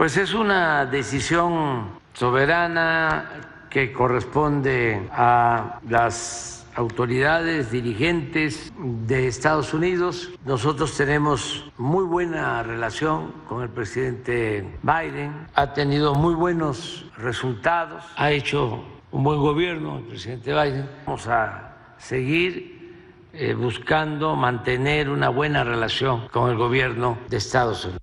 Pues es una decisión soberana que corresponde a las autoridades dirigentes de Estados Unidos. Nosotros tenemos muy buena relación con el presidente Biden, ha tenido muy buenos resultados, ha hecho un buen gobierno el presidente Biden. Vamos a seguir buscando mantener una buena relación con el gobierno de Estados Unidos.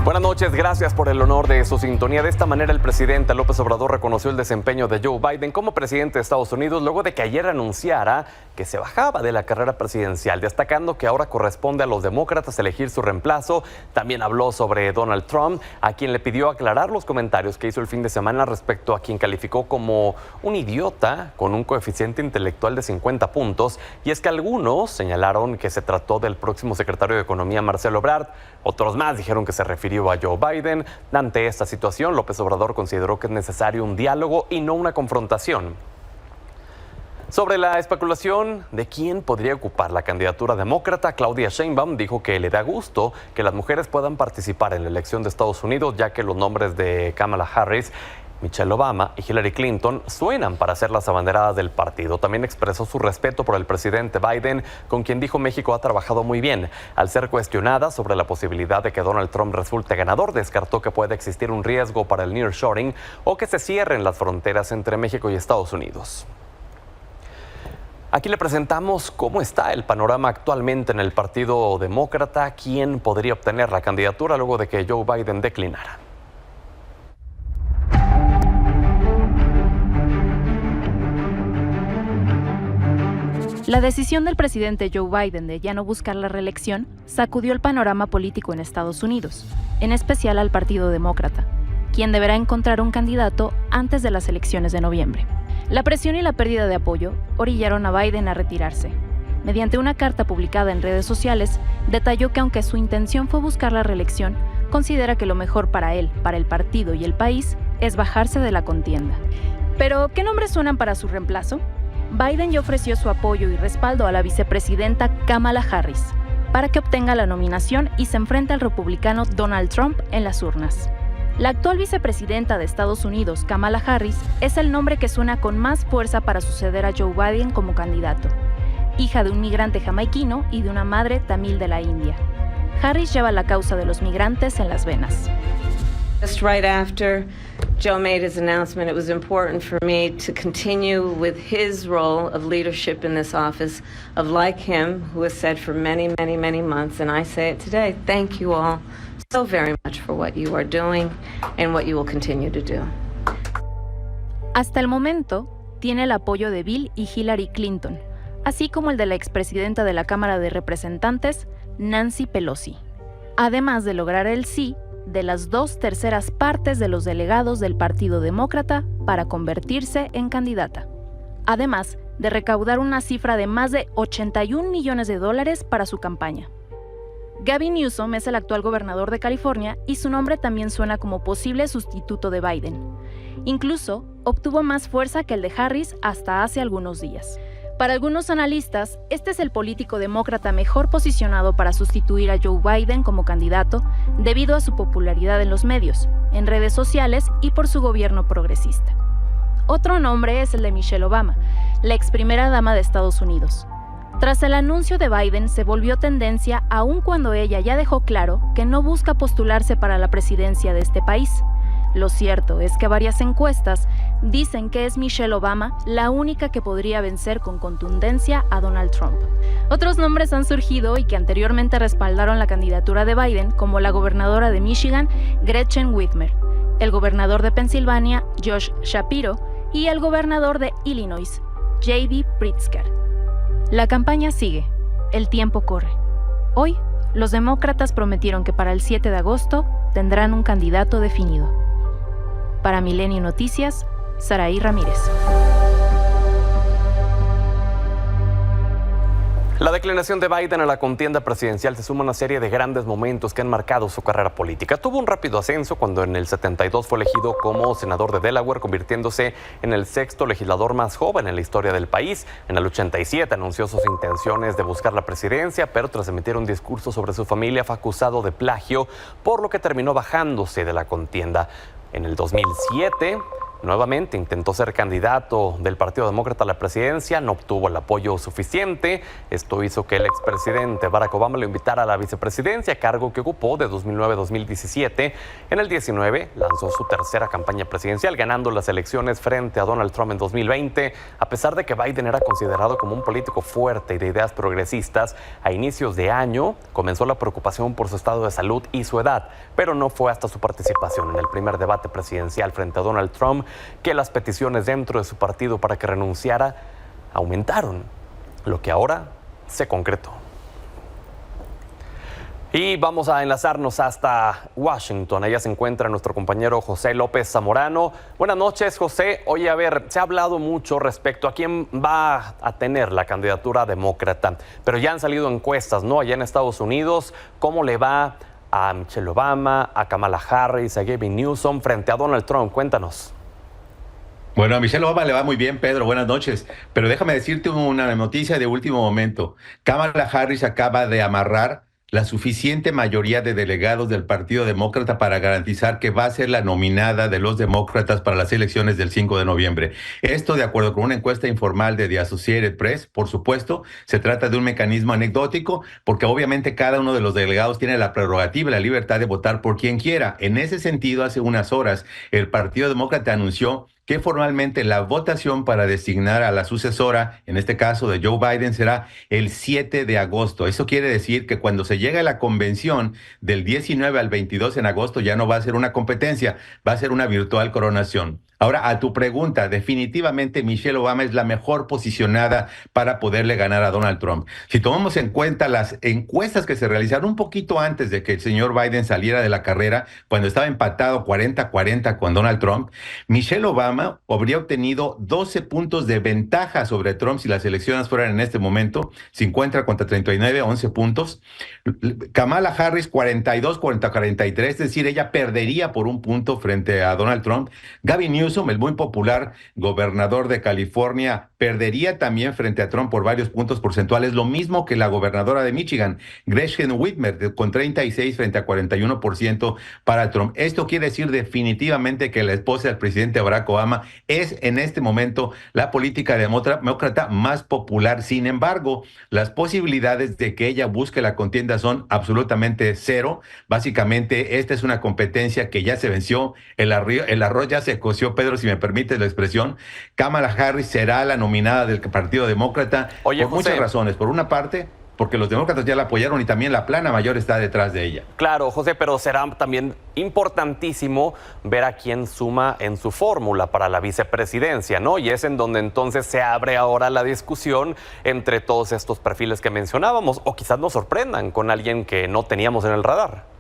Buenas noches, gracias por el honor de su sintonía. De esta manera, el presidente López Obrador reconoció el desempeño de Joe Biden como presidente de Estados Unidos luego de que ayer anunciara que se bajaba de la carrera presidencial, destacando que ahora corresponde a los demócratas elegir su reemplazo. También habló sobre Donald Trump, a quien le pidió aclarar los comentarios que hizo el fin de semana respecto a quien calificó como un idiota con un coeficiente intelectual de 50 puntos. Y es que algunos señalaron que se trató del próximo secretario de Economía, Marcelo Ebrard. Otros más dijeron que se refirió a Joe Biden. Ante esta situación, López Obrador consideró que es necesario un diálogo y no una confrontación. Sobre la especulación de quién podría ocupar la candidatura demócrata, Claudia Sheinbaum dijo que le da gusto que las mujeres puedan participar en la elección de Estados Unidos, ya que los nombres de Kamala Harris, Michelle Obama y Hillary Clinton suenan para ser las abanderadas del partido. También expresó su respeto por el presidente Biden, con quien dijo México ha trabajado muy bien. Al ser cuestionada sobre la posibilidad de que Donald Trump resulte ganador, descartó que pueda existir un riesgo para el nearshoring o que se cierren las fronteras entre México y Estados Unidos. Aquí le presentamos cómo está el panorama actualmente en el Partido Demócrata, quién podría obtener la candidatura luego de que Joe Biden declinara. La decisión del presidente Joe Biden de ya no buscar la reelección sacudió el panorama político en Estados Unidos, en especial al Partido Demócrata, quien deberá encontrar un candidato antes de las elecciones de noviembre. La presión y la pérdida de apoyo orillaron a Biden a retirarse. Mediante una carta publicada en redes sociales, detalló que aunque su intención fue buscar la reelección, considera que lo mejor para él, para el partido y el país es bajarse de la contienda. Pero, ¿qué nombres suenan para su reemplazo? Biden ya ofreció su apoyo y respaldo a la vicepresidenta Kamala Harris para que obtenga la nominación y se enfrente al republicano Donald Trump en las urnas. La actual vicepresidenta de Estados Unidos, Kamala Harris, es el nombre que suena con más fuerza para suceder a Joe Biden como candidato. Hija de un migrante jamaiquino y de una madre tamil de la India, Harris lleva la causa de los migrantes en las venas. Just right after Joe made his announcement, it was important for me to continue with his role of leadership in this office, of like him, who has said for many, many, many months, and I say it today, thank you all so very much for what you are doing and what you will continue to do. Hasta el momento, tiene el apoyo de Bill y Hillary Clinton, así como el de la expresidenta de la Cámara de Representantes, Nancy Pelosi, además de lograr el sí de las 2/3 partes de los delegados del Partido Demócrata para convertirse en candidata, además de recaudar una cifra de más de $81 millones para su campaña. Gavin Newsom es el actual gobernador de California y su nombre también suena como posible sustituto de Biden. Incluso obtuvo más fuerza que el de Harris hasta hace algunos días. Para algunos analistas, este es el político demócrata mejor posicionado para sustituir a Joe Biden como candidato debido a su popularidad en los medios, en redes sociales y por su gobierno progresista. Otro nombre es el de Michelle Obama, la ex primera dama de Estados Unidos. Tras el anuncio de Biden, se volvió tendencia aun cuando ella ya dejó claro que no busca postularse para la presidencia de este país. Lo cierto es que varias encuestas dicen que es Michelle Obama la única que podría vencer con contundencia a Donald Trump. Otros nombres han surgido y que anteriormente respaldaron la candidatura de Biden, como la gobernadora de Michigan, Gretchen Whitmer, el gobernador de Pensilvania, Josh Shapiro, y el gobernador de Illinois, J.B. Pritzker. La campaña sigue, el tiempo corre. Hoy, los demócratas prometieron que para el 7 de agosto tendrán un candidato definido. Para Milenio Noticias, Saraí Ramírez. La declinación de Biden a la contienda presidencial se suma a una serie de grandes momentos que han marcado su carrera política. Tuvo un rápido ascenso cuando en el 72 fue elegido como senador de Delaware, convirtiéndose en el sexto legislador más joven en la historia del país. En el 87 anunció sus intenciones de buscar la presidencia, pero tras emitir un discurso sobre su familia fue acusado de plagio, por lo que terminó bajándose de la contienda. En el 2007... nuevamente intentó ser candidato del Partido Demócrata a la presidencia, no obtuvo el apoyo suficiente. Esto hizo que el expresidente Barack Obama lo invitara a la vicepresidencia, cargo que ocupó de 2009 a 2017. En el 19 lanzó su tercera campaña presidencial, ganando las elecciones frente a Donald Trump en 2020. A pesar de que Biden era considerado como un político fuerte y de ideas progresistas, a inicios de año comenzó la preocupación por su estado de salud y su edad, pero no fue hasta su participación en el primer debate presidencial frente a Donald Trump que las peticiones dentro de su partido para que renunciara aumentaron, lo que ahora se concretó. Y vamos a enlazarnos hasta Washington. Allá se encuentra nuestro compañero José López Zamorano. Buenas noches, José. Oye, a ver, se ha hablado mucho respecto a quién va a tener la candidatura demócrata, pero ya han salido encuestas, ¿no? Allá en Estados Unidos, ¿cómo le va a Michelle Obama, a Kamala Harris, a Gavin Newsom frente a Donald Trump? Cuéntanos. Bueno, a Michelle Obama le va muy bien, Pedro, buenas noches. Pero déjame decirte una noticia de último momento. Kamala Harris acaba de amarrar la suficiente mayoría de delegados del Partido Demócrata para garantizar que va a ser la nominada de los demócratas para las elecciones del 5 de noviembre. Esto de acuerdo con una encuesta informal de The Associated Press. Por supuesto, se trata de un mecanismo anecdótico porque obviamente cada uno de los delegados tiene la prerrogativa y la libertad de votar por quien quiera. En ese sentido, hace unas horas, el Partido Demócrata anunció que formalmente la votación para designar a la sucesora, en este caso de Joe Biden, será el 7 de agosto. Eso quiere decir que cuando se llegue a la convención del 19 al 22 en agosto ya no va a ser una competencia, va a ser una virtual coronación. Ahora, a tu pregunta, definitivamente Michelle Obama es la mejor posicionada para poderle ganar a Donald Trump. Si tomamos en cuenta las encuestas que se realizaron un poquito antes de que el señor Biden saliera de la carrera, cuando estaba empatado 40-40 con Donald Trump, Michelle Obama habría obtenido 12 puntos de ventaja sobre Trump si las elecciones fueran en este momento, 50 contra 39, 11 puntos. Kamala Harris 42 contra 43, es decir, ella perdería por un punto frente a Donald Trump. Gavin Newsom, el muy popular gobernador de California, perdería también frente a Trump por varios puntos porcentuales, lo mismo que la gobernadora de Michigan, Gretchen Whitmer, con 36 frente a 41% para Trump. Esto quiere decir definitivamente que la esposa del presidente Barack Obama es en este momento la política demócrata más popular. Sin embargo, las posibilidades de que ella busque la contienda son absolutamente cero. Básicamente, esta es una competencia que ya se venció, el arroz ya se coció, Pedro, si me permites la expresión. Kamala Harris será la nominada del Partido Demócrata. Oye, por José, muchas razones. Por una parte, porque los demócratas ya la apoyaron y también la plana mayor está detrás de ella. Claro, José, pero será también importantísimo ver a quién suma en su fórmula para la vicepresidencia, ¿no? Y es en donde entonces se abre ahora la discusión entre todos estos perfiles que mencionábamos, o quizás nos sorprendan con alguien que no teníamos en el radar.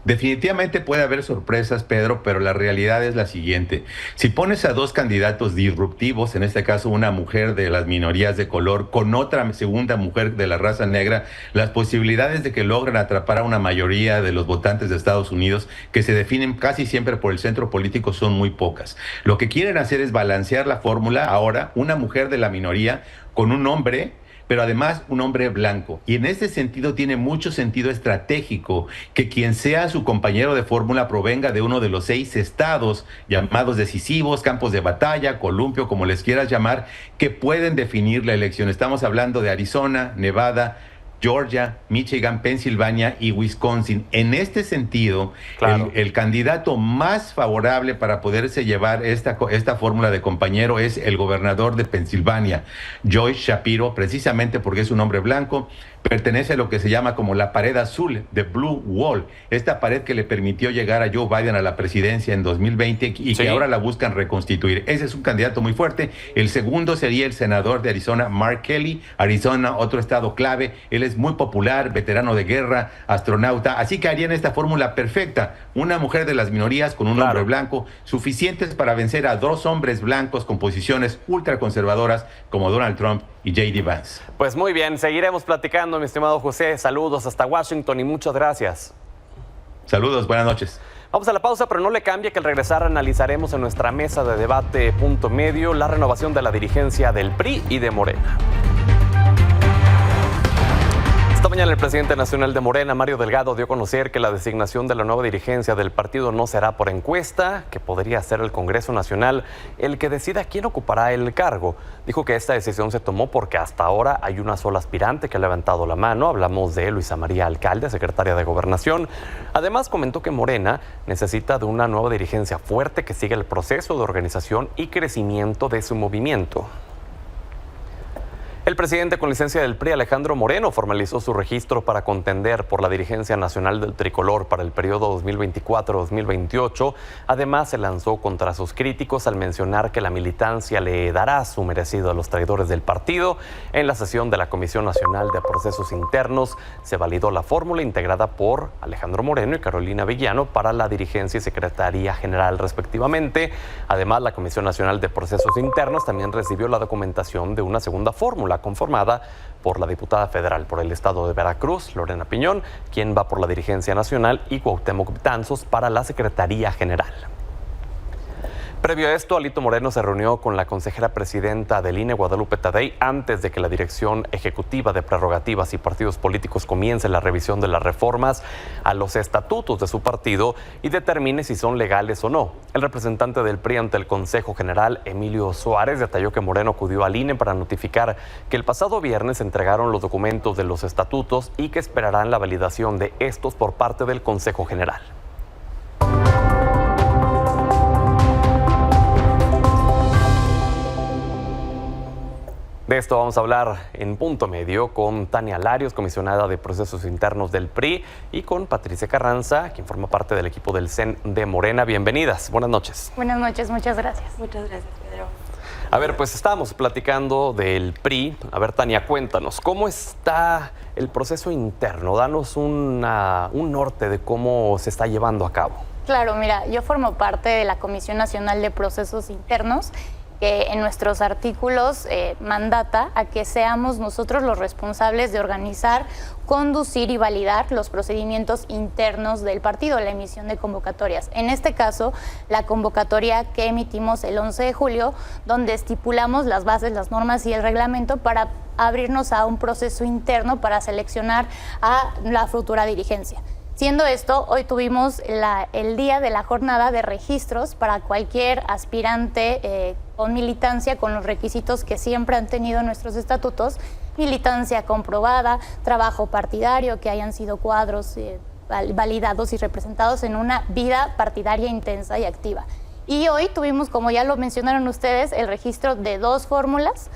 Definitivamente puede haber sorpresas, Pedro, pero la realidad es la siguiente. Si pones a dos candidatos disruptivos, en este caso una mujer de las minorías de color con otra segunda mujer de la raza negra, las posibilidades de que logren atrapar a una mayoría de los votantes de Estados Unidos, que se definen casi siempre por el centro político, son muy pocas. Lo que quieren hacer es balancear la fórmula ahora, una mujer de la minoría con un hombre, pero además un hombre blanco. Y en ese sentido tiene mucho sentido estratégico que quien sea su compañero de fórmula provenga de uno de los 6 estados llamados decisivos, campos de batalla, columpio, como les quieras llamar, que pueden definir la elección. Estamos hablando de Arizona, Nevada, Georgia, Michigan, Pensilvania y Wisconsin. En este sentido, claro, el candidato más favorable para poderse llevar esta fórmula de compañero es el gobernador de Pensilvania, Josh Shapiro, precisamente porque es un hombre blanco, pertenece a lo que se llama como la pared azul, de Blue Wall, esta pared que le permitió llegar a Joe Biden a la presidencia en 2020 y que ahora la buscan reconstituir. Ese es un candidato muy fuerte. El segundo sería el senador de Arizona, Mark Kelly. Arizona, otro estado clave. Él es muy popular, veterano de guerra, astronauta, así que harían esta fórmula perfecta. Una mujer de las minorías con un hombre blanco, suficientes para vencer a dos hombres blancos con posiciones ultraconservadoras como Donald Trump y J.D. Vance. Pues muy bien, seguiremos platicando, mi estimado José. Saludos hasta Washington y muchas gracias. Saludos, buenas noches. Vamos a la pausa, pero no le cambie que al regresar analizaremos en nuestra mesa de debate Punto Medio la renovación de la dirigencia del PRI y de Morena. Esta mañana el presidente nacional de Morena, Mario Delgado, dio a conocer que la designación de la nueva dirigencia del partido no será por encuesta, que podría ser el Congreso Nacional el que decida quién ocupará el cargo. Dijo que esta decisión se tomó porque hasta ahora hay una sola aspirante que ha levantado la mano. Hablamos de Luisa María Alcalde, secretaria de Gobernación. Además, comentó que Morena necesita de una nueva dirigencia fuerte que siga el proceso de organización y crecimiento de su movimiento. El presidente con licencia del PRI, Alejandro Moreno, formalizó su registro para contender por la dirigencia nacional del tricolor para el periodo 2024-2028. Además, se lanzó contra sus críticos al mencionar que la militancia le dará su merecido a los traidores del partido. En la sesión de la Comisión Nacional de Procesos Internos se validó la fórmula integrada por Alejandro Moreno y Carolina Villano para la dirigencia y secretaría general respectivamente. Además, la Comisión Nacional de Procesos Internos también recibió la documentación de una segunda fórmula conformada por la diputada federal por el estado de Veracruz, Lorena Piñón, quien va por la dirigencia nacional, y Cuauhtémoc Betanzos para la Secretaría General. Previo a esto, Alito Moreno se reunió con la consejera presidenta del INE, Guadalupe Tadei, antes de que la Dirección Ejecutiva de Prerrogativas y Partidos Políticos comience la revisión de las reformas a los estatutos de su partido y determine si son legales o no. El representante del PRI ante el Consejo General, Emilio Suárez, detalló que Moreno acudió al INE para notificar que el pasado viernes entregaron los documentos de los estatutos y que esperarán la validación de estos por parte del Consejo General. De esto vamos a hablar en Punto Medio con Tania Larios, comisionada de Procesos Internos del PRI, y con Patricia Carranza, quien forma parte del equipo del CEN de Morena. Bienvenidas, buenas noches. Buenas noches, muchas gracias. Muchas gracias, Pedro. A ver, pues estábamos platicando del PRI. A ver, Tania, cuéntanos, ¿cómo está el proceso interno? Danos un norte de cómo se está llevando a cabo. Claro, mira, yo formo parte de la Comisión Nacional de Procesos Internos, que en nuestros artículos mandata a que seamos nosotros los responsables de organizar, conducir y validar los procedimientos internos del partido, la emisión de convocatorias. En este caso, la convocatoria que emitimos el 11 de julio, donde estipulamos las bases, las normas y el reglamento para abrirnos a un proceso interno para seleccionar a la futura dirigencia. Siendo esto, hoy tuvimos el día de la jornada de registros para cualquier aspirante con militancia, con los requisitos que siempre han tenido nuestros estatutos: militancia comprobada, trabajo partidario, que hayan sido cuadros validados y representados en una vida partidaria intensa y activa. Y hoy tuvimos, como ya lo mencionaron ustedes, el registro de 2 fórmulas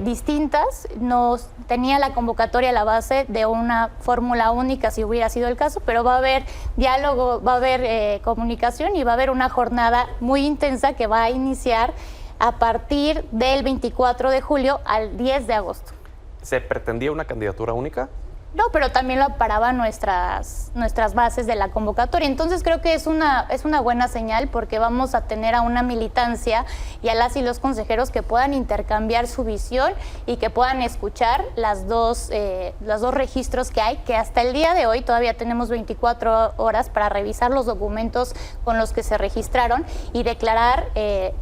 distintas. Nos tenía la convocatoria la base de una fórmula única si hubiera sido el caso, pero va a haber diálogo, va a haber comunicación y va a haber una jornada muy intensa que va a iniciar a partir del 24 de julio al 10 de agosto. ¿Se pretendía una candidatura única? No, pero también lo paraban nuestras bases de la convocatoria. Entonces creo que es una buena señal, porque vamos a tener a una militancia y a las y los consejeros que puedan intercambiar su visión y que puedan escuchar las dos registros que hay, que hasta el día de hoy todavía tenemos 24 horas para revisar los documentos con los que se registraron y declarar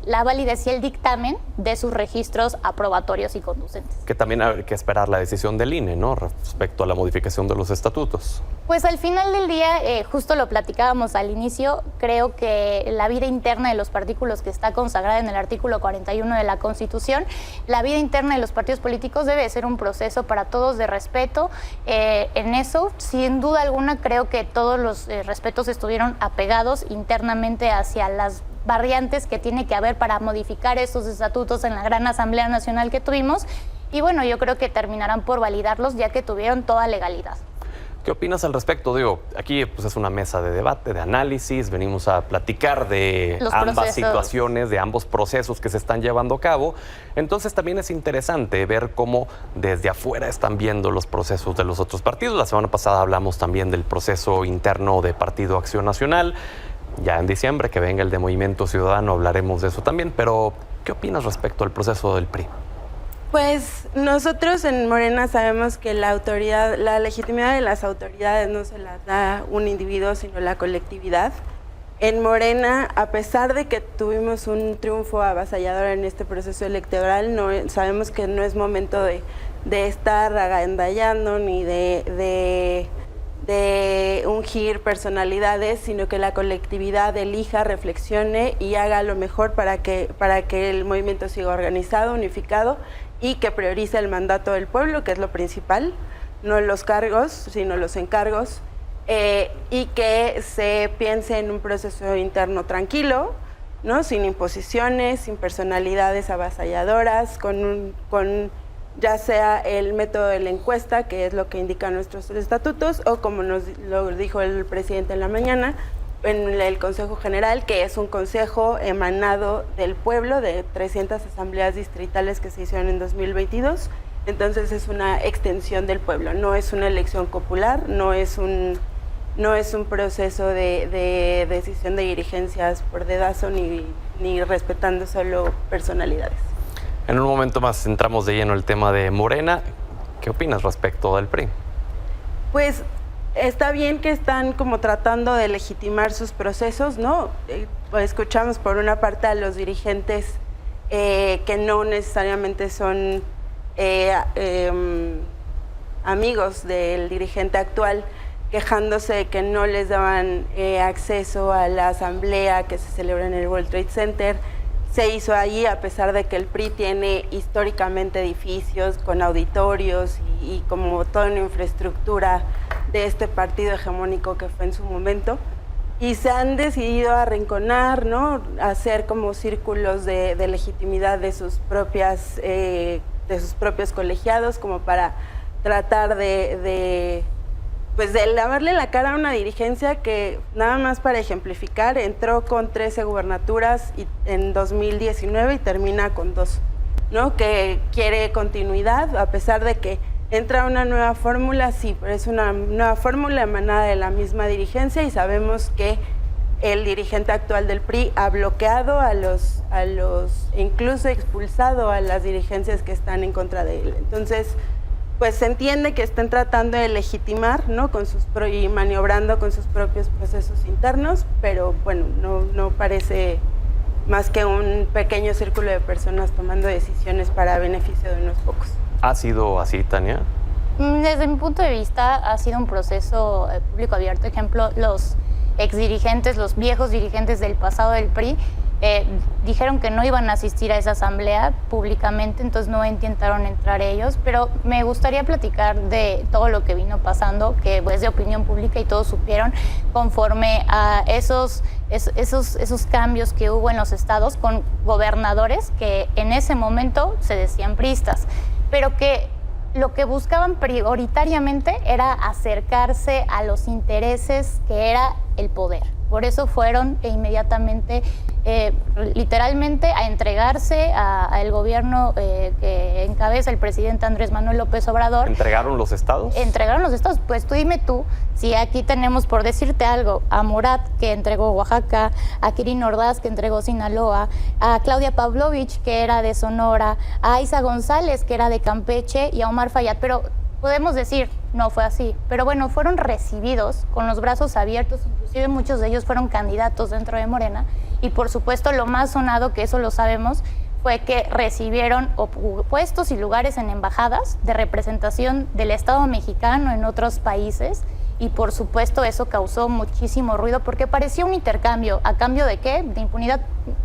la validez y el dictamen de sus registros aprobatorios y conducentes. Que también hay que esperar la decisión del INE, ¿no?, respecto a la modificación de los estatutos. Pues al final del día, justo lo platicábamos al inicio, creo que la vida interna de los partidos, que está consagrada en el artículo 41 de la Constitución, la vida interna de los partidos políticos debe ser un proceso para todos de respeto. En eso, sin duda alguna, creo que todos los respetos estuvieron apegados internamente hacia las variantes que tiene que haber para modificar estos estatutos en la gran Asamblea Nacional que tuvimos. Y bueno, yo creo que terminarán por validarlos, ya que tuvieron toda legalidad. ¿Qué opinas al respecto? Digo, aquí pues es una mesa de debate, de análisis, venimos a platicar de ambas situaciones, de ambos procesos que se están llevando a cabo. Entonces también es interesante ver cómo desde afuera están viendo los procesos de los otros partidos. La semana pasada hablamos también del proceso interno de Partido Acción Nacional. Ya en diciembre, que venga el de Movimiento Ciudadano, hablaremos de eso también. Pero, ¿qué opinas respecto al proceso del PRI? Pues nosotros en Morena sabemos que la legitimidad de las autoridades no se las da un individuo, sino la colectividad. En Morena, a pesar de que tuvimos un triunfo avasallador en este proceso electoral, sabemos que no es momento de estar agandallando ni de ungir personalidades, sino que la colectividad elija, reflexione y haga lo mejor para que el movimiento siga organizado, unificado y que priorice el mandato del pueblo, que es lo principal, no los cargos, sino los encargos, y que se piense en un proceso interno tranquilo, ¿no? Sin imposiciones, sin personalidades avasalladoras, con ya sea el método de la encuesta, que es lo que indican nuestros estatutos, o como lo dijo el presidente en la mañana, en el Consejo General, que es un consejo emanado del pueblo, de 300 asambleas distritales que se hicieron en 2022. Entonces es una extensión del pueblo, no es una elección popular, no es un proceso de decisión de dirigencias por dedazo ni respetando solo personalidades. En un momento más entramos de lleno en el tema de Morena. ¿Qué opinas respecto del PRI? Pues está bien que están como tratando de legitimar sus procesos, ¿no? Escuchamos por una parte a los dirigentes que no necesariamente son amigos del dirigente actual, quejándose de que no les daban acceso a la asamblea que se celebra en el World Trade Center. Se hizo allí a pesar de que el PRI tiene históricamente edificios con auditorios y como toda una infraestructura de este partido hegemónico que fue en su momento. Y se han decidido arrinconar, ¿no? Hacer como círculos de legitimidad de sus propios colegiados, como para tratar de lavarle la cara a una dirigencia que, nada más para ejemplificar, entró con 13 gubernaturas en 2019 y termina con 2, ¿no? Que quiere continuidad, a pesar de que entra una nueva fórmula, sí, pero es una nueva fórmula emanada de la misma dirigencia y sabemos que el dirigente actual del PRI ha bloqueado incluso expulsado a las dirigencias que están en contra de él. Entonces, pues se entiende que estén tratando de legitimar, ¿no? Y maniobrando con sus propios procesos internos, pero bueno, no parece más que un pequeño círculo de personas tomando decisiones para beneficio de unos pocos. ¿Ha sido así, Tania? Desde mi punto de vista ha sido un proceso público abierto. Ejemplo, los exdirigentes, los viejos dirigentes del pasado del PRI, dijeron que no iban a asistir a esa asamblea públicamente, entonces no intentaron entrar ellos, pero me gustaría platicar de todo lo que vino pasando, que es de opinión pública y todos supieron conforme a esos cambios que hubo en los estados con gobernadores que en ese momento se decían priistas, pero que lo que buscaban prioritariamente era acercarse a los intereses que era el poder. Por eso fueron inmediatamente, literalmente, a entregarse al gobierno que encabeza el presidente Andrés Manuel López Obrador. ¿Entregaron los estados? Entregaron los estados. Pues tú dime tú, si aquí tenemos, por decirte algo, a Murat, que entregó Oaxaca, a Kirin Ordaz, que entregó Sinaloa, a Claudia Pavlovich, que era de Sonora, a Isa González, que era de Campeche, y a Omar Fayad. Pero podemos decir, no fue así, pero bueno, fueron recibidos con los brazos abiertos, inclusive muchos de ellos fueron candidatos dentro de Morena, y por supuesto lo más sonado, que eso lo sabemos, fue que recibieron puestos y lugares en embajadas de representación del Estado mexicano en otros países, y por supuesto eso causó muchísimo ruido porque parecía un intercambio. ¿A cambio de qué? De impunidad.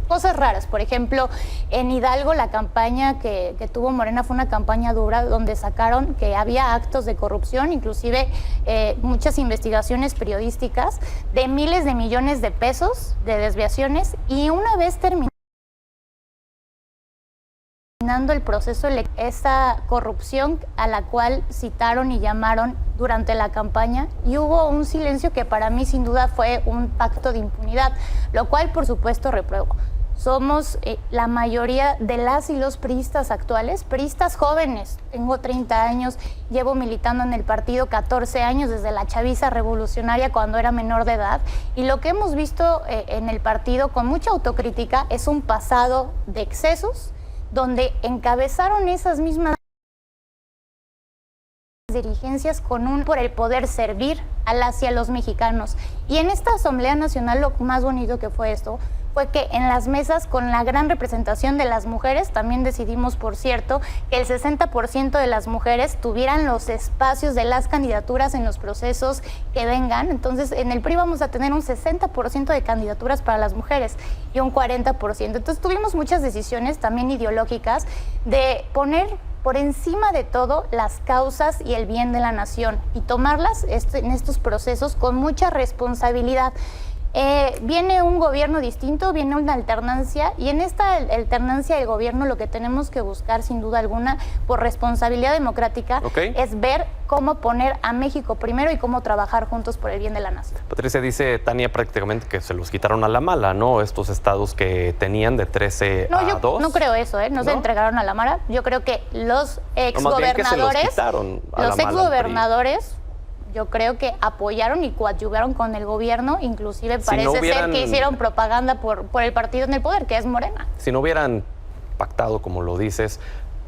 Cosas raras. Por ejemplo, en Hidalgo la campaña que tuvo Morena fue una campaña dura donde sacaron que había actos de corrupción, inclusive muchas investigaciones periodísticas de miles de millones de pesos de desviaciones, y una vez terminado el proceso, esa corrupción a la cual citaron y llamaron durante la campaña, y hubo un silencio que para mí sin duda fue un pacto de impunidad, lo cual por supuesto repruebo. Somos la mayoría de las y los priistas actuales, priistas jóvenes. Tengo 30 años, llevo militando en el partido 14 años, desde la chaviza revolucionaria cuando era menor de edad, y lo que hemos visto en el partido con mucha autocrítica es un pasado de excesos, donde encabezaron esas mismas dirigencias por el poder servir a las y a los mexicanos. Y en esta Asamblea Nacional lo más bonito que fue esto fue que en las mesas, con la gran representación de las mujeres, también decidimos, por cierto, que el 60% de las mujeres tuvieran los espacios de las candidaturas en los procesos que vengan. Entonces, en el PRI vamos a tener un 60% de candidaturas para las mujeres y un 40%. Entonces, tuvimos muchas decisiones también ideológicas de poner por encima de todo las causas y el bien de la nación y tomarlas en estos procesos con mucha responsabilidad. Viene un gobierno distinto, viene una alternancia, y en esta alternancia del gobierno lo que tenemos que buscar, sin duda alguna, por responsabilidad democrática, es ver cómo poner a México primero y cómo trabajar juntos por el bien de la nación. Patricia, dice Tania prácticamente que se los quitaron a la mala, ¿no? Estos estados que tenían de 13 a 2. No creo eso, ¿no? Se entregaron a la mala. Yo creo que los exgobernadores, yo creo que apoyaron y coadyuvaron con el gobierno, inclusive parece ser que hicieron propaganda por el partido en el poder, que es Morena. Si no hubieran pactado, como lo dices,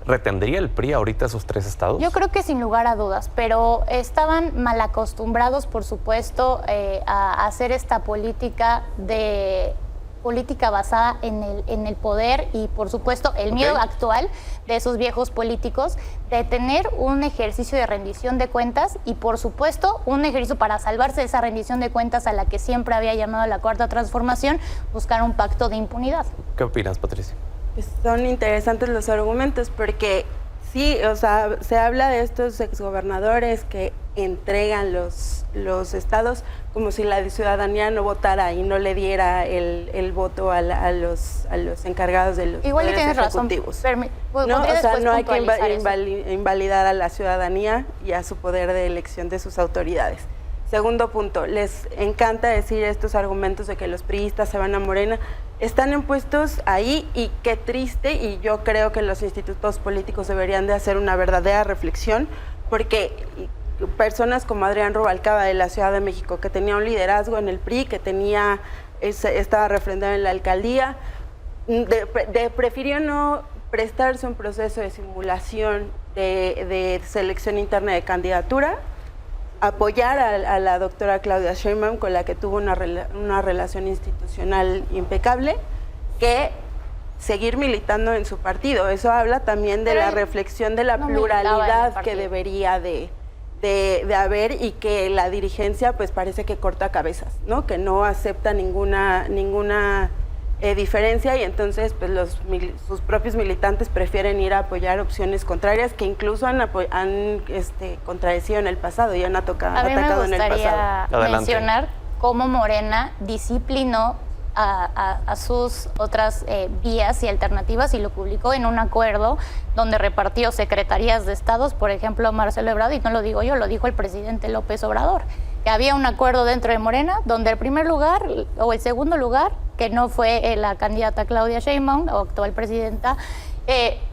¿retendría el PRI ahorita esos 3 estados? Yo creo que sin lugar a dudas, pero estaban mal acostumbrados, por supuesto, a hacer esta política basada en el poder y, por supuesto, el miedo actual de esos viejos políticos de tener un ejercicio de rendición de cuentas y, por supuesto, un ejercicio para salvarse de esa rendición de cuentas a la que siempre había llamado la Cuarta Transformación, buscar un pacto de impunidad. ¿Qué opinas, Patricia? Pues son interesantes los argumentos porque sí, o sea, se habla de estos exgobernadores que entregan los estados como si la ciudadanía no votara y no le diera el voto a los encargados de los igual poderes Razón. ejecutivos. ¿No? O sea, no hay que invalidar a la ciudadanía y a su poder de elección de sus autoridades. Segundo punto, les encanta decir estos argumentos de que los priistas se van a Morena. Están impuestos ahí y qué triste, y yo creo que los institutos políticos deberían de hacer una verdadera reflexión, porque personas como Adrián Rubalcaba de la Ciudad de México, que tenía un liderazgo en el PRI, que estaba refrendado en la alcaldía, prefirió no prestarse un proceso de simulación de selección interna de candidatura, apoyar a la doctora Claudia Sheinbaum, con la que tuvo una relación institucional impecable, que seguir militando en su partido. Eso habla también de la reflexión de la pluralidad que debería de haber, y que la dirigencia pues parece que corta cabezas, ¿no? Que no acepta ninguna diferencia, y entonces pues sus propios militantes prefieren ir a apoyar opciones contrarias que incluso han contradecido en el pasado y han atacado en el pasado. A mí me gustaría mencionar cómo Morena disciplinó a sus otras vías y alternativas, y lo publicó en un acuerdo donde repartió secretarías de estados, por ejemplo Marcelo Ebrard, y no lo digo yo, lo dijo el presidente López Obrador, que había un acuerdo dentro de Morena donde el primer lugar o el segundo lugar, que no fue la candidata Claudia Sheinbaum o actual presidenta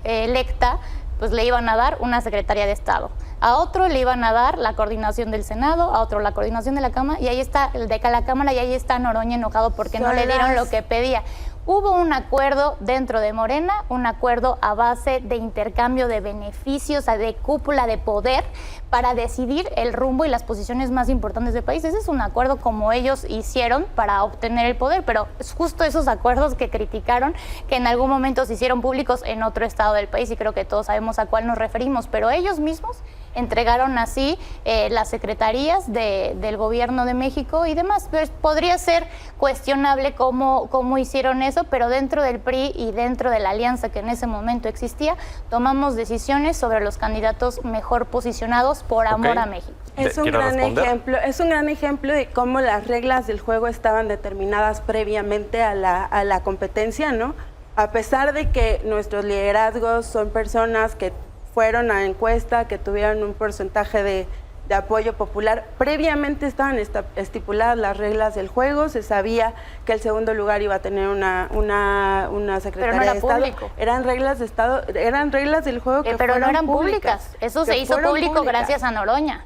electa, pues le iban a dar una secretaría de Estado. A otro le iban a dar la coordinación del Senado, a otro la coordinación de la Cámara, y ahí está el de la Cámara, y ahí está Noroña enojado porque no le dieron lo que pedía. Hubo un acuerdo dentro de Morena, un acuerdo a base de intercambio de beneficios, de cúpula de poder, para decidir el rumbo y las posiciones más importantes del país. Ese es un acuerdo como ellos hicieron para obtener el poder, pero es justo esos acuerdos que criticaron, que en algún momento se hicieron públicos en otro estado del país, y creo que todos sabemos a cuál nos referimos, pero ellos mismos entregaron así las secretarías del gobierno de México y demás. Pero podría ser cuestionable cómo hicieron eso, pero dentro del PRI y dentro de la alianza que en ese momento existía, tomamos decisiones sobre los candidatos mejor posicionados por amor a México. Es un gran ejemplo de cómo las reglas del juego estaban determinadas previamente a la competencia, ¿no? A pesar de que nuestros liderazgos son personas que fueron a encuesta, que tuvieron un porcentaje de apoyo popular, previamente estaban estipuladas las reglas del juego, se sabía que el segundo lugar iba a tener una secretaría de Estado. Público. Eran reglas de Estado, eran reglas del juego que pero no eran públicas. Eso se hizo público gracias a Noroña.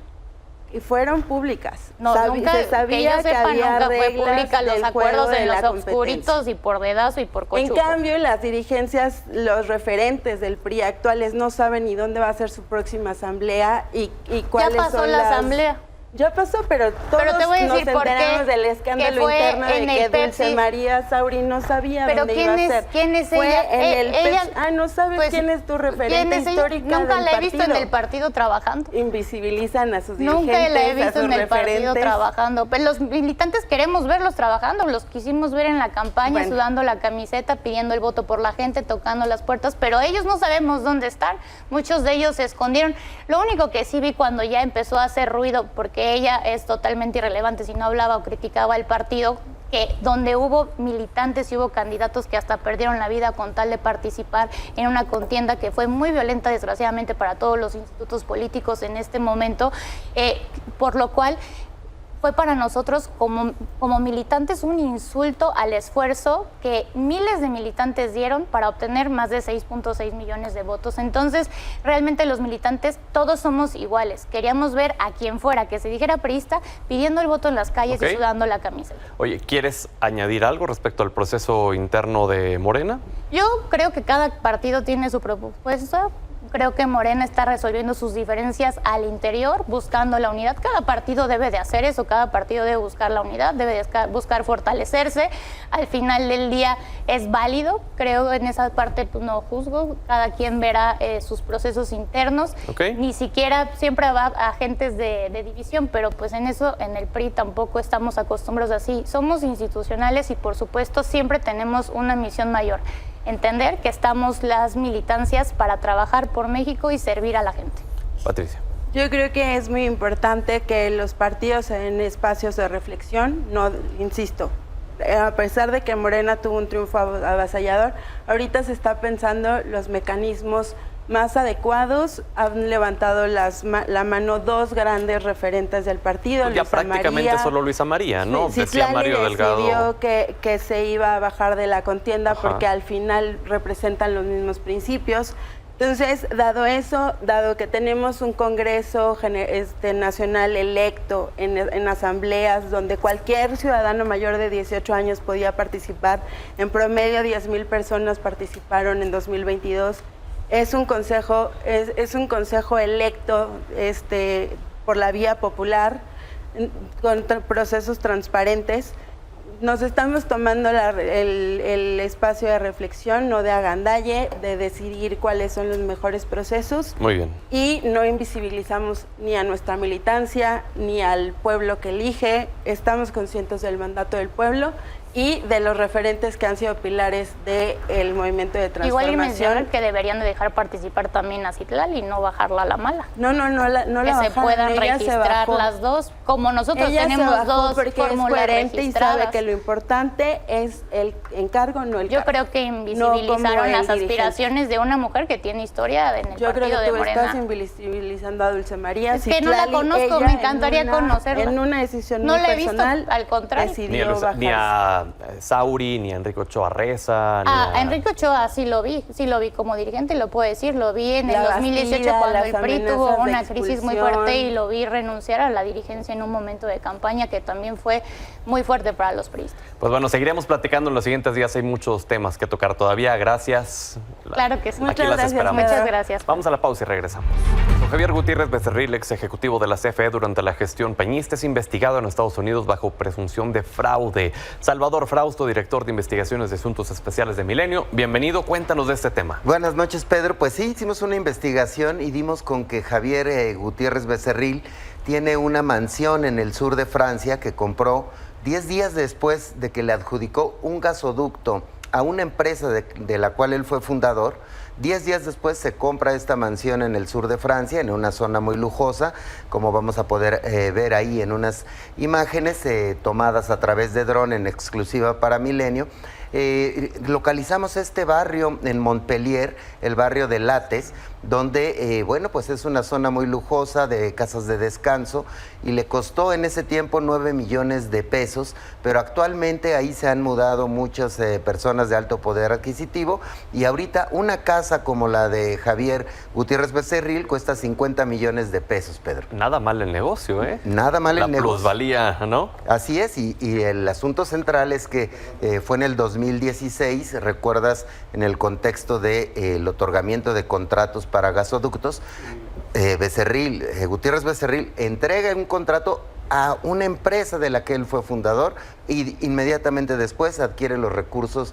y fueron públicas. No, nunca, se sabía que yo sepa, había nunca fue reglas pública los del acuerdos juego de en la los competencia. obscuritos y por dedazo y por En cochupo. cambio, las dirigencias, los referentes del PRI actuales no saben ni dónde va a ser su próxima asamblea y cuáles Ya pasó son la asamblea. Ya pasó, pero todos Pero te voy a nos decir por qué, enteramos del escándalo que fue interno de en el que Pepsi. Dulce María Sauri no sabía Pero dónde iba a ser. ¿quién es Fue ella? en el Ella, Pepsi. Ah, no sabes pues, quién es tu ¿quién referente es ella? histórica Nunca del la he visto en partido. el partido trabajando. Invisibilizan a sus dirigentes, Nunca la he a visto sus en el partido referentes. trabajando. Pero los militantes queremos verlos trabajando, los quisimos ver en la campaña, Bueno. sudando la camiseta, pidiendo el voto por la gente, tocando las puertas, pero ellos no sabemos dónde están. Muchos de ellos se escondieron. Lo único que sí vi cuando ya empezó a hacer ruido, porque ella es totalmente irrelevante si no hablaba o criticaba el partido, que donde hubo militantes y hubo candidatos que hasta perdieron la vida con tal de participar en una contienda que fue muy violenta, desgraciadamente, para todos los institutos políticos en este momento, por lo cual fue para nosotros como militantes un insulto al esfuerzo que miles de militantes dieron para obtener más de 6.6 millones de votos. Entonces, realmente los militantes todos somos iguales. Queríamos ver a quien fuera que se dijera priista pidiendo el voto en las calles y sudando la camiseta. Oye, ¿quieres añadir algo respecto al proceso interno de Morena? Yo creo que cada partido tiene su propuesta. Creo que Morena está resolviendo sus diferencias al interior, buscando la unidad. Cada partido debe de hacer eso, cada partido debe buscar la unidad, debe de buscar fortalecerse. Al final del día es válido, creo en esa parte pues, no juzgo. Cada quien verá sus procesos internos. Ni siquiera siempre va a agentes de división, pero pues en eso, en el PRI tampoco estamos acostumbrados así. Somos institucionales y por supuesto siempre tenemos una misión mayor. Entender que estamos las militancias para trabajar por México y servir a la gente. Patricia. Yo creo que es muy importante que los partidos en espacios de reflexión, no, insisto, a pesar de que Morena tuvo un triunfo avasallador, ahorita se está pensando los mecanismos más adecuados. Han levantado la mano dos grandes referentes del partido, Ya Luisa prácticamente María. solo Luisa María, ¿no? Sí, Decía Mario Delgado. decidió que se iba a bajar de la contienda porque al final representan los mismos principios. Entonces, dado eso, dado que tenemos un Congreso nacional electo en asambleas donde cualquier ciudadano mayor de 18 años podía participar, en promedio 10,000 personas participaron en 2022, es un consejo electo por la vía popular, con procesos transparentes. Nos estamos tomando el espacio de reflexión, no de agandalle, de decidir cuáles son los mejores procesos. Muy bien. Y no invisibilizamos ni a nuestra militancia, ni al pueblo que elige. Estamos conscientes del mandato del pueblo y de los referentes que han sido pilares del movimiento de transformación. Igual y mencionar que deberían de dejar participar también a Citlali y no bajarla a la mala. No la que bajaron, se puedan ella registrar se las dos, como nosotros ella tenemos se bajó dos porque es fórmulas coherente y sabe registradas. que lo importante es el encargo, no el Yo cargo. creo que No como invisibilizaron el las dirigente. aspiraciones de una mujer que tiene historia en el Yo creo partido que de tú Morena. estás invisibilizando a Dulce María. Es que no la Citlali, conozco, ella me encantaría en una- conocerla. En una decisión No muy la he visto, personal, al contrario. decidió Ni a bajarse. Sauri, ni a Enrique Ochoa Reza. A Enrique Ochoa sí lo vi como dirigente, lo puedo decir, lo vi en el La 2018 Bastida, cuando las el PRI amenazas tuvo de una crisis muy fuerte expulsión. y lo vi renunciar a la dirigencia en un momento de campaña que también fue muy fuerte para los priistas. Pues bueno, seguiremos platicando en los siguientes días. Hay muchos temas que tocar todavía. Gracias. Claro que sí. Aquí Muchas las gracias, esperamos. Muchas gracias. Vamos a la pausa y regresamos. Don Javier Gutiérrez Becerril, ex ejecutivo de la CFE durante la gestión peñista, es investigado en Estados Unidos bajo presunción de fraude. Salvador Frausto, director de investigaciones de asuntos especiales de Milenio. Bienvenido, cuéntanos de este tema. Buenas noches, Pedro. Pues sí, hicimos una investigación y dimos con que Javier Gutiérrez Becerril tiene una mansión en el sur de Francia que compró 10 días después de que le adjudicó un gasoducto a una empresa de la cual él fue fundador. 10 días después se compra esta mansión en el sur de Francia, en una zona muy lujosa, como vamos a poder ver ahí en unas imágenes tomadas a través de dron en exclusiva para Milenio. Localizamos este barrio en Montpellier, el barrio de Lattes, donde, bueno, pues es una zona muy lujosa de casas de descanso y le costó en ese tiempo 9 millones de pesos, pero actualmente ahí se han mudado muchas personas de alto poder adquisitivo y ahorita una casa como la de Javier Gutiérrez Becerril cuesta 50 millones de pesos, Pedro. Nada mal el negocio, ¿eh? Nada mal el negocio. La plusvalía, ¿no? Así es, y el asunto central es que fue en el 2016, recuerdas, en el contexto del otorgamiento de contratos para gasoductos, Gutiérrez Becerril entrega un contrato a una empresa de la que él fue fundador y inmediatamente después adquiere los recursos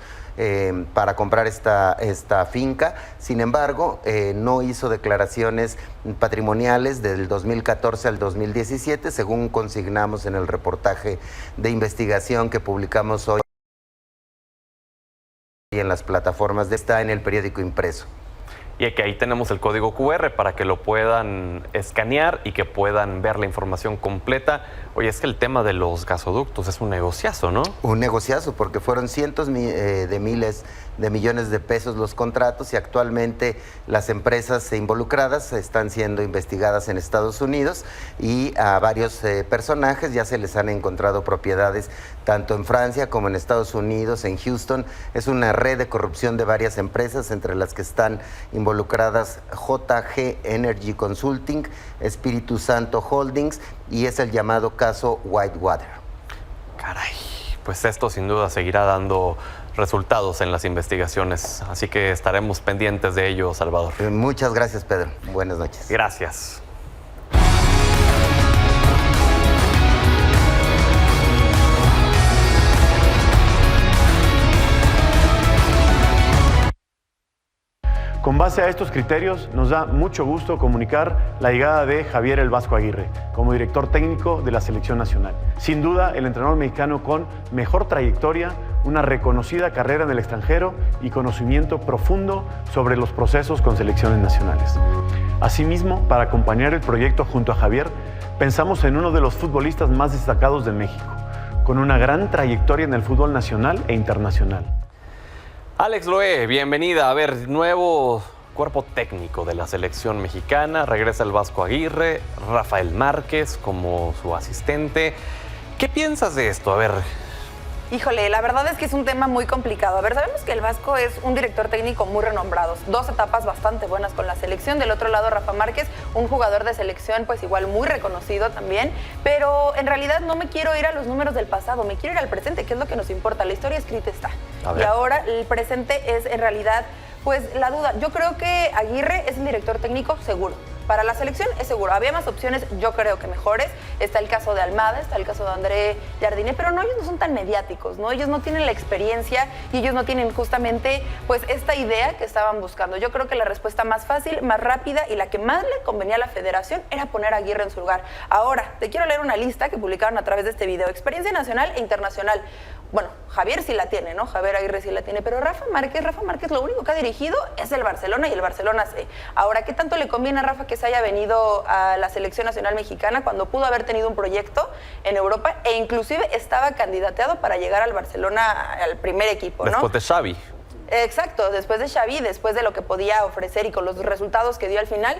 para comprar esta finca. Sin embargo, no hizo declaraciones patrimoniales del 2014 al 2017, según consignamos en el reportaje de investigación que publicamos hoy en las plataformas está en el periódico impreso. Y que ahí tenemos el código QR para que lo puedan escanear y que puedan ver la información completa. Oye, es que el tema de los gasoductos es un negociazo, ¿no? Un negociazo, porque fueron cientos de miles de millones de pesos los contratos y actualmente las empresas involucradas están siendo investigadas en Estados Unidos y a varios personajes ya se les han encontrado propiedades tanto en Francia como en Estados Unidos, en Houston. Es una red de corrupción de varias empresas, entre las que están involucradas JG Energy Consulting, Espíritu Santo Holdings y es el llamado caso Whitewater. Caray, pues esto sin duda seguirá dando resultados en las investigaciones, así que estaremos pendientes de ello, Salvador. Muchas gracias, Pedro. Buenas noches. Gracias. Con base a estos criterios, nos da mucho gusto comunicar la llegada de Javier El Vasco Aguirre como director técnico de la Selección Nacional. Sin duda, el entrenador mexicano con mejor trayectoria, una reconocida carrera en el extranjero y conocimiento profundo sobre los procesos con selecciones nacionales. Asimismo, para acompañar el proyecto junto a Javier, pensamos en uno de los futbolistas más destacados de México, con una gran trayectoria en el fútbol nacional e internacional. Alex Loé, bienvenida. A ver, nuevo cuerpo técnico de la selección mexicana. Regresa el Vasco Aguirre, Rafael Márquez como su asistente. ¿Qué piensas de esto? A ver. Híjole, la verdad es que es un tema muy complicado. A ver, sabemos que el Vasco es un director técnico muy renombrado. 2 etapas bastante buenas con la selección. Del otro lado, Rafa Márquez, un jugador de selección pues igual muy reconocido también. Pero en realidad no me quiero ir a los números del pasado, me quiero ir al presente, que es lo que nos importa. La historia escrita está. Y ahora el presente es en realidad pues la duda. Yo creo que Aguirre es el director técnico seguro. Para la selección es seguro. Había más opciones, yo creo que mejores. Está el caso de Almada, está el caso de André Jardine, pero no, ellos no son tan mediáticos, ¿no? Ellos no tienen la experiencia y ellos no tienen justamente pues esta idea que estaban buscando. Yo creo que la respuesta más fácil, más rápida y la que más le convenía a la federación era poner a Aguirre en su lugar. Ahora, te quiero leer una lista que publicaron a través de este video. Experiencia nacional e internacional. Bueno, Javier sí la tiene, ¿no? Javier Aguirre sí la tiene, pero Rafa Márquez lo único que ha dirigido es el Barcelona y el Barcelona C. Ahora, ¿qué tanto le conviene a Rafa que se haya venido a la selección nacional mexicana cuando pudo haber tenido un proyecto en Europa e inclusive estaba candidateado para llegar al Barcelona, al primer equipo, ¿no? Después de Xavi. Exacto, después de Xavi, después de lo que podía ofrecer y con los resultados que dio al final,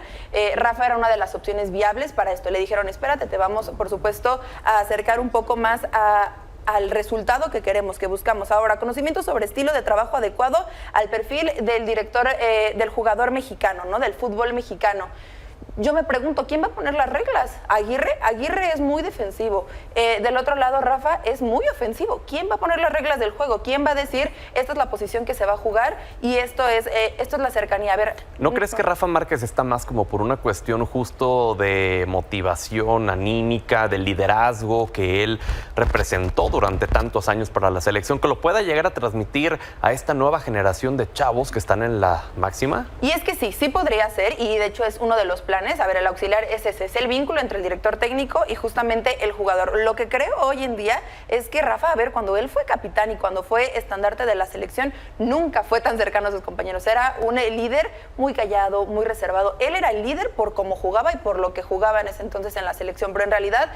Rafa era una de las opciones viables para esto. Le dijeron, espérate, te vamos, por supuesto, a acercar un poco más al resultado que queremos, que buscamos. Ahora, conocimiento sobre estilo de trabajo adecuado al perfil del director, del jugador mexicano, ¿no? Del fútbol mexicano. Yo me pregunto, ¿quién va a poner las reglas? Aguirre es muy defensivo. Del otro lado, Rafa es muy ofensivo. ¿Quién va a poner las reglas del juego? ¿Quién va a decir, esta es la posición que se va a jugar y esto es la cercanía? A ver, ¿no crees que Rafa Márquez está más como por una cuestión justo de motivación anímica, de liderazgo que él representó durante tantos años para la selección, que lo pueda llegar a transmitir a esta nueva generación de chavos que están en la máxima? Y es que sí podría ser, y de hecho es uno de los planes capitanes. A ver, el auxiliar es ese, es el vínculo entre el director técnico y justamente el jugador. Lo que creo hoy en día es que Rafa, a ver, cuando él fue capitán y cuando fue estandarte de la selección, nunca fue tan cercano a sus compañeros. Era un líder muy callado, muy reservado. Él era el líder por cómo jugaba y por lo que jugaba en ese entonces en la selección, pero en realidad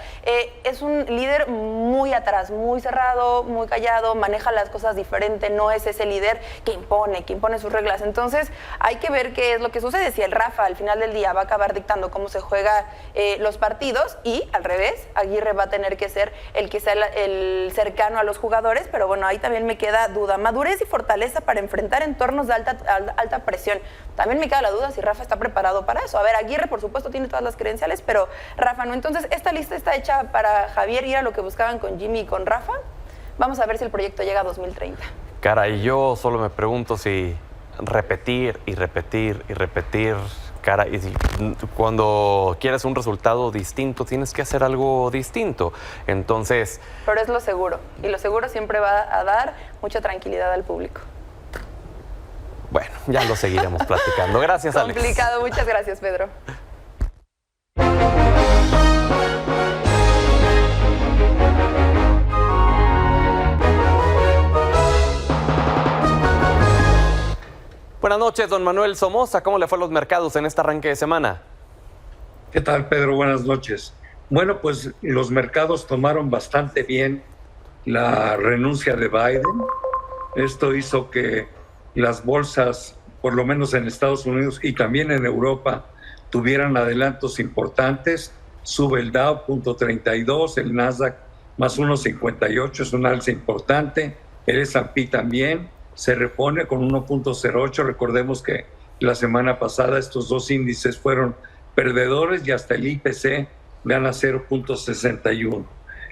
es un líder muy atrás, muy cerrado, muy callado, maneja las cosas diferente, no es ese líder que impone sus reglas. Entonces hay que ver qué es lo que sucede, si el Rafa al final del día va a acabar dictando cómo se juega los partidos, y al revés, Aguirre va a tener que ser el que sea el cercano a los jugadores. Pero bueno, ahí también me queda duda, madurez y fortaleza para enfrentar entornos de alta presión. También me queda la duda si Rafa está preparado para eso. A ver, Aguirre por supuesto tiene todas las credenciales, pero Rafa no. Entonces, esta lista está hecha para Javier y era lo que buscaban con Jimmy y con Rafa. Vamos a ver si el proyecto llega a 2030. Caray, yo solo me pregunto si repetir y repetir y repetir, caray, y si cuando quieres un resultado distinto tienes que hacer algo distinto. Entonces... Pero es lo seguro, y lo seguro siempre va a dar mucha tranquilidad al público. Bueno, ya lo seguiremos platicando. Gracias, Alex. Complicado, muchas gracias, Pedro. Buenas noches, don Manuel Somoza. ¿Cómo le fue a los mercados en este arranque de semana? ¿Qué tal, Pedro? Buenas noches. Bueno, pues los mercados tomaron bastante bien la renuncia de Biden. Esto hizo que las bolsas, por lo menos en Estados Unidos y también en Europa, tuvieran adelantos importantes. Sube el Dow, 0.32, el Nasdaq más 1.58, es un alza importante. El S&P también se repone con 1.08. Recordemos que la semana pasada estos dos índices fueron perdedores y hasta el IPC gana 0.61.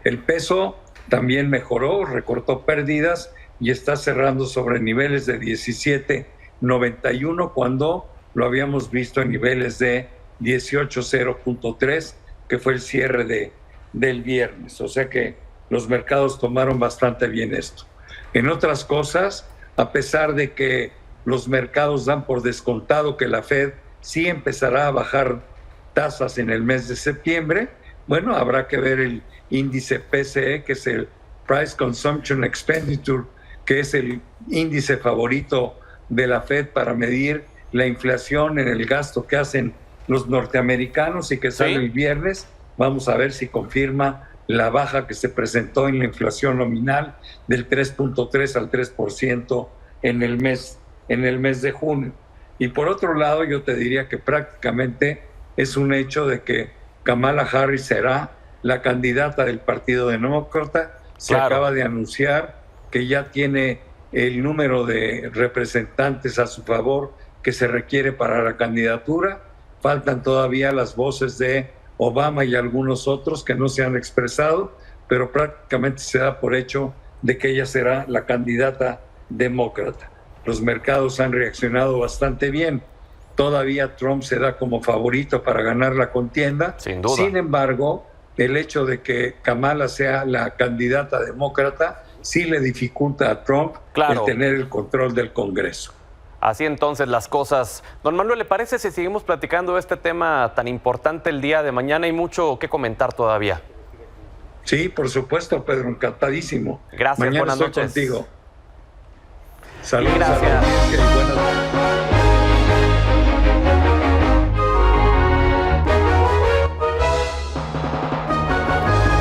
El peso también mejoró, recortó pérdidas y está cerrando sobre niveles de 17.91 cuando lo habíamos visto en niveles de 18.03, que fue el cierre del viernes. O sea que los mercados tomaron bastante bien esto. En otras cosas, a pesar de que los mercados dan por descontado que la Fed sí empezará a bajar tasas en el mes de septiembre, bueno, habrá que ver el índice PCE, que es el Price Consumption Expenditure, que es el índice favorito de la Fed para medir la inflación en el gasto que hacen los norteamericanos y que sale el viernes. Vamos a ver si confirma la baja que se presentó en la inflación nominal del 3.3 al 3% en el mes de junio. Y por otro lado, yo te diría que prácticamente es un hecho de que Kamala Harris será la candidata del Partido Demócrata. Se acaba de anunciar que ya tiene el número de representantes a su favor que se requiere para la candidatura. Faltan todavía las voces de Obama y algunos otros que no se han expresado, pero prácticamente se da por hecho de que ella será la candidata demócrata. Los mercados han reaccionado bastante bien. Todavía Trump se da como favorito para ganar la contienda. Sin duda. Sin embargo, el hecho de que Kamala sea la candidata demócrata sí le dificulta a Trump el tener el control del Congreso. Así entonces las cosas. Don Manuel, ¿le parece si seguimos platicando de este tema tan importante el día de mañana? Hay mucho que comentar todavía. Sí, por supuesto, Pedro, encantadísimo. Gracias, mañana buenas noches. Contigo. Saludos. Gracias.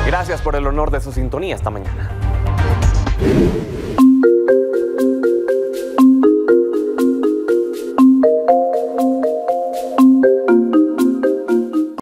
Gracias por el honor de su sintonía esta mañana.